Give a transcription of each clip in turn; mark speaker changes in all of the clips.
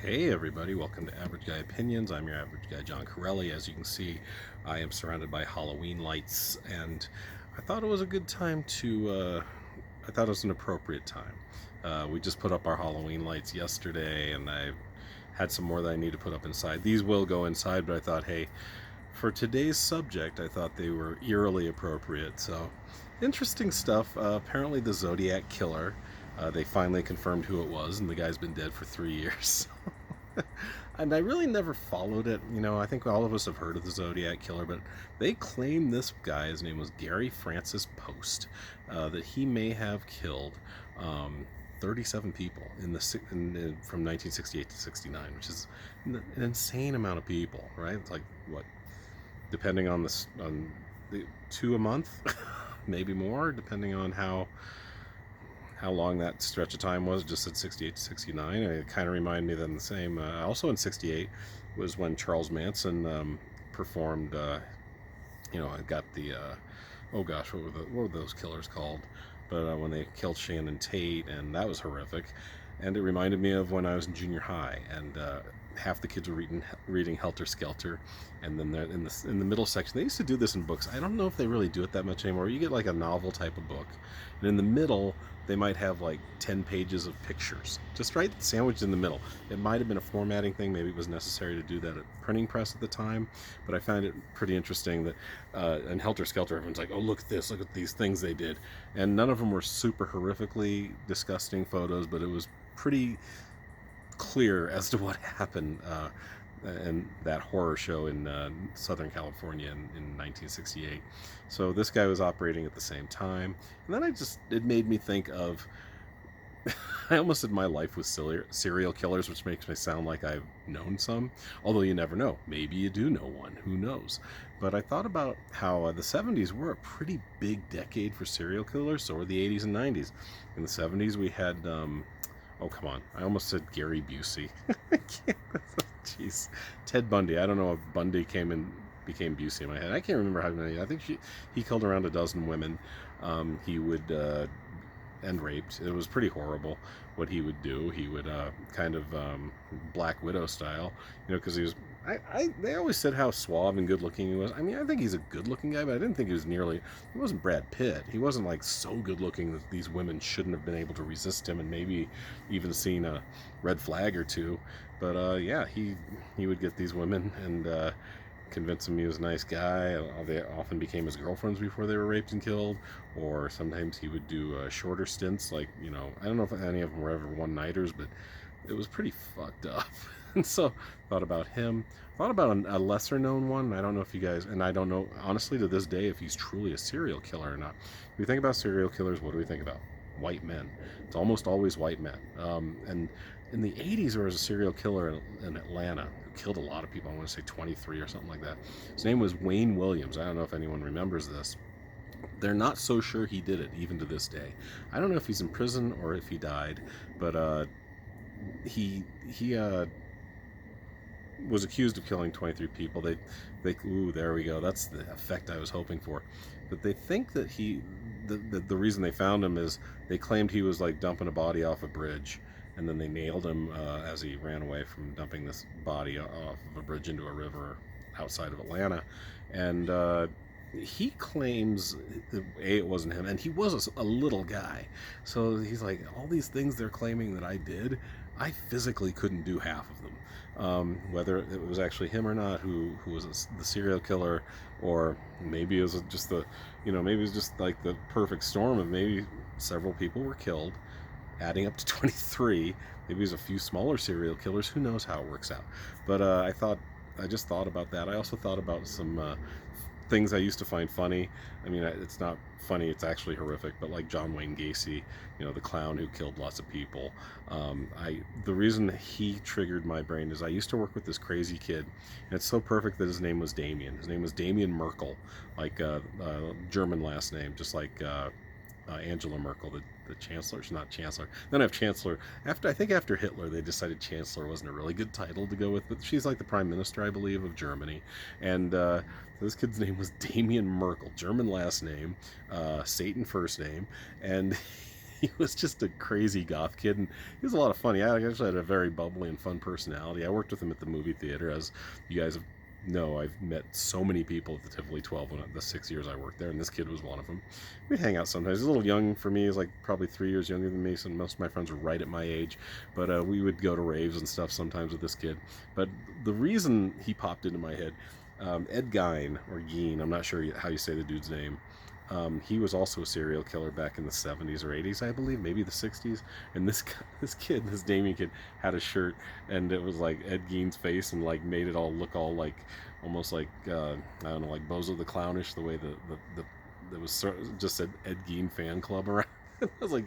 Speaker 1: Hey everybody, welcome to Average Guy Opinions. I'm your average guy, John Corelli. As you can see, I am surrounded by Halloween lights, and I thought it was a good time I thought it was an appropriate time. We just put up our Halloween lights yesterday, and I had some more that I need to put up inside. These will go inside, but I thought, hey, for today's subject, I thought they were eerily appropriate. So, interesting stuff. Apparently, the Zodiac Killer, they finally confirmed who it was, and the guy's been dead for 3 years. And I really never followed it. I think all of us have heard of the Zodiac Killer, but they claim this guy, his name was Gary Francis Post, that he may have killed 37 people from 1968 to 69, which is an insane amount of people, right? It's like, what, depending on the two a month, maybe more, depending on how long that stretch of time was. Just at 68 to 69, and it kind of reminded me then the same. Also in 68 was when Charles Manson performed. I got the oh gosh, what were those killers called? But when they killed Shannon Tate, and that was horrific. And it reminded me of when I was in junior high, and half the kids were reading Helter Skelter, and then they're in the middle section. They used to do this in books. I don't know if they really do it that much anymore. You get like a novel type of book, and in the middle they might have like 10 pages of pictures, just right sandwiched in the middle. It might have been a formatting thing. Maybe it was necessary to do that at printing press at the time, but I found it pretty interesting that in Helter Skelter, everyone's like, oh, look at this, look at these things they did. And none of them were super horrifically disgusting photos, but it was pretty clear as to what happened in that horror show in Southern California in 1968. So this guy was operating at the same time. And then it made me think of, I almost said my life with serial killers, which makes me sound like I've known some. Although you never know. Maybe you do know one. Who knows? But I thought about how the 70s were a pretty big decade for serial killers. So were the 80s and 90s. In the 70s, we had, oh, come on. I almost said Gary Busey. I can't. Jeez. Ted Bundy. I don't know if Bundy became Busey in my head. I can't remember how many. I think he killed around a dozen women. He would and raped. It was pretty horrible what he would do. He would kind of Black Widow style, because he was. They always said how suave and good looking he was. I mean, I think he's a good looking guy, but I didn't think he was he wasn't Brad Pitt. He wasn't like so good looking that these women shouldn't have been able to resist him and maybe even seen a red flag or two. But yeah, he would get these women and convince him he was a nice guy. They often became his girlfriends before they were raped and killed, or sometimes he would do shorter stints. Like, I don't know if any of them were ever one-nighters, but it was pretty fucked up. And so, thought about him. Thought about a lesser-known one. I don't know if you guys, and I don't know, honestly, to this day, if he's truly a serial killer or not. If we think about serial killers, what do we think about? White men. It's almost always white men. And in the 80s, there was a serial killer in Atlanta who killed a lot of people. I want to say 23 or something like that. His name was Wayne Williams. I don't know if anyone remembers this. They're not so sure he did it, even to this day. I don't know if he's in prison or if he died, but he was accused of killing 23 people. Ooh, there we go. That's the effect I was hoping for. But they think that the reason they found him is they claimed he was like dumping a body off a bridge, and then they nailed him as he ran away from dumping this body off of a bridge into a river outside of Atlanta. And he claims it wasn't him, and he was a little guy. So he's like, all these things they're claiming that I did, I physically couldn't do half of them. Whether it was actually him or not who was the serial killer, or maybe it was just maybe it was just like the perfect storm of maybe several people were killed, adding up to 23. Maybe there's a few smaller serial killers. Who knows how it works out? But I just thought about that. I also thought about some things I used to find funny. I mean, it's not funny, it's actually horrific, but like John Wayne Gacy, the clown who killed lots of people. The reason he triggered my brain is I used to work with this crazy kid, and it's so perfect that his name was Damien. His name was Damien Merkel, like German last name, just like Angela Merkel, the chancellor. She's not chancellor. Then I have chancellor. After Hitler, they decided chancellor wasn't a really good title to go with, but she's like the prime minister, I believe, of Germany. And this kid's name was Damien Merkel, German last name, Satan first name, and he was just a crazy goth kid, and he was a lot of fun. I actually had a very bubbly and fun personality. I worked with him at the movie theater, as you guys know. I've met so many people at the Tivoli 12 in the 6 years I worked there, and this kid was one of them. We hang out sometimes. He's a little young for me. He's like probably 3 years younger than me, so most of my friends were right at my age. But we would go to raves and stuff sometimes with this kid. But the reason he popped into my head, Ed Gein, or Gein, I'm not sure how you say the dude's name. He was also a serial killer back in the 70s or 80s, I believe, maybe the 60s. And this kid, this Damien kid, had a shirt, and it was like Ed Gein's face, and like made it all look all like almost like I don't know, like Bozo the Clownish, the way that was just said Ed Gein fan club around. I was like,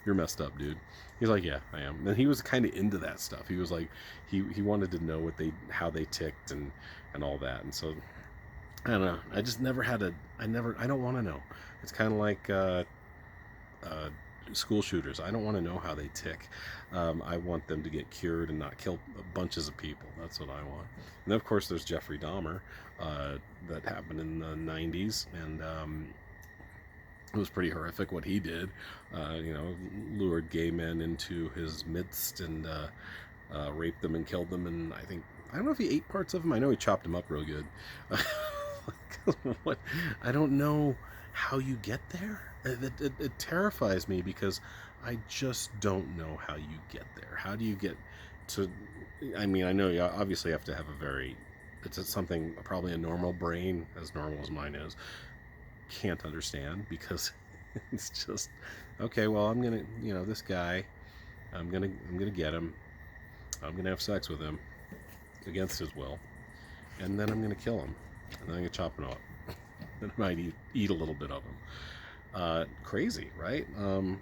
Speaker 1: "You're messed up, dude." He's like, "Yeah, I am." And he was kind of into that stuff. He was like, he wanted to know how they ticked and all that, and so. I don't know. I just never had I don't want to know. It's kind of like school shooters. I don't want to know how they tick. I want them to get cured and not kill bunches of people. That's what I want. And then, of course, there's Jeffrey Dahmer. That happened in the 90s. And it was pretty horrific what he did. Lured gay men into his midst and raped them and killed them. And I don't know if he ate parts of them. I know he chopped them up real good. What? I don't know how you get there. It terrifies me, because I just don't know how you get there. How do you get to? I mean, I know you obviously have to have it's something probably a normal brain, as normal as mine is, can't understand, because it's just okay. Well, I'm gonna, this guy, I'm gonna get him. I'm gonna have sex with him against his will, and then I'm gonna kill him. And then I'm going to chop it up. Then I might eat a little bit of them. Crazy, right? And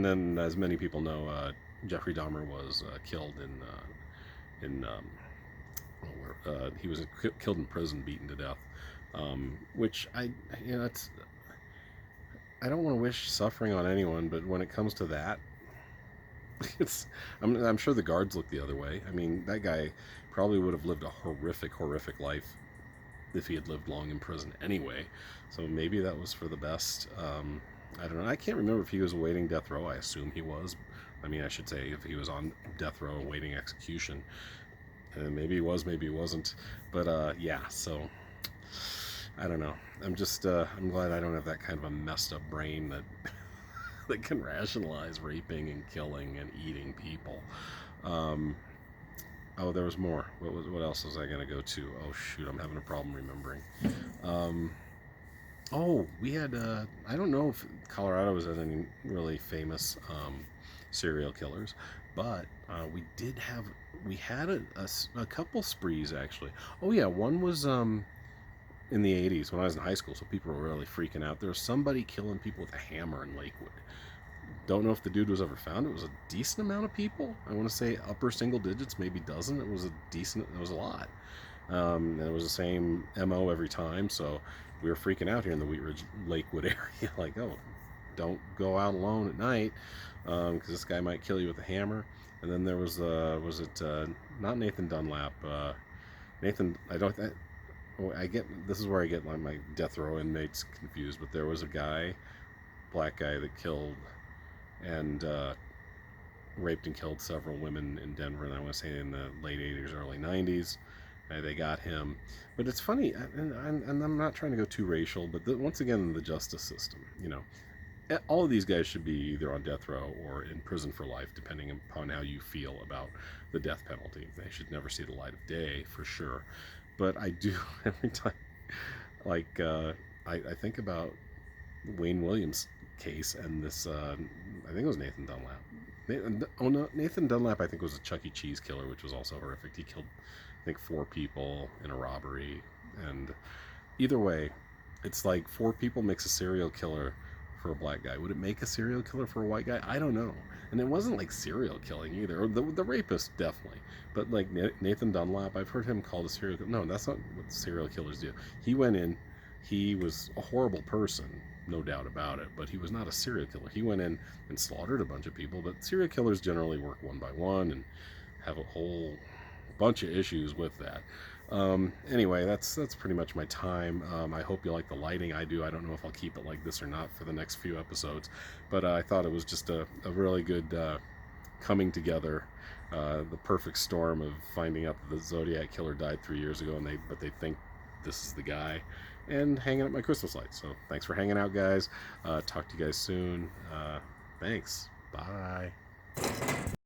Speaker 1: then, as many people know, Jeffrey Dahmer was killed he was killed in prison, beaten to death. Which I don't want to wish suffering on anyone, but when it comes to that, I'm sure the guards look the other way. I mean, that guy probably would have lived a horrific life if he had lived long in prison anyway. So maybe that was for the best. I don't know. I can't remember if he was awaiting death row. I assume he was. I mean, I should say if he was on death row awaiting execution. And maybe he was, maybe he wasn't. But yeah, so I don't know. I'm glad I don't have that kind of a messed up brain that that can rationalize raping and killing and eating people. Oh, there was more. What else was I going to go to? Oh, shoot, I'm having a problem remembering. We had, I don't know if Colorado has any really famous serial killers, but we had a couple sprees, actually. Oh, yeah, one was in the 80s when I was in high school, so people were really freaking out. There was somebody killing people with a hammer in Lakewood. Don't know if the dude was ever found. It was a decent amount of people. I want to say upper single digits, maybe dozen. It was a lot. And it was the same MO every time. So we were freaking out here in the Wheat Ridge Lakewood area. Like, oh, don't go out alone at night, because this guy might kill you with a hammer. And then there was not Nathan Dunlap. This is where I get my death row inmates confused. But there was a black guy that killed and raped and killed several women in Denver, and I want to say in the late 80s, early 90s. They got him. But it's funny, and I'm not trying to go too racial, but once again, the justice system, all of these guys should be either on death row or in prison for life, depending upon how you feel about the death penalty. They should never see the light of day, for sure. But I do, every time, like, I think about Wayne Williams' case and this, I think it was Nathan Dunlap. Nathan Dunlap, I think, was a Chuck E. Cheese killer, which was also horrific. He killed, I think, 4 people in a robbery. And either way, it's like 4 people makes a serial killer for a black guy. Would it make a serial killer for a white guy? I don't know. And it wasn't like serial killing either. The rapist, definitely. But like Nathan Dunlap, I've heard him called a serial killer. No, that's not what serial killers do. He went in, he was a horrible person, no doubt about it, but he was not a serial killer. He went in and slaughtered a bunch of people, but serial killers generally work one by one and have a whole bunch of issues with that. Anyway, that's pretty much my time. I hope you like the lighting. I do. I don't know if I'll keep it like this or not for the next few episodes, but I thought it was just a really good coming together, the perfect storm of finding out that the Zodiac Killer died 3 years ago, and they think this is the guy, and hanging up my Christmas lights. So thanks for hanging out, guys. Talk to you guys soon. Thanks. Bye.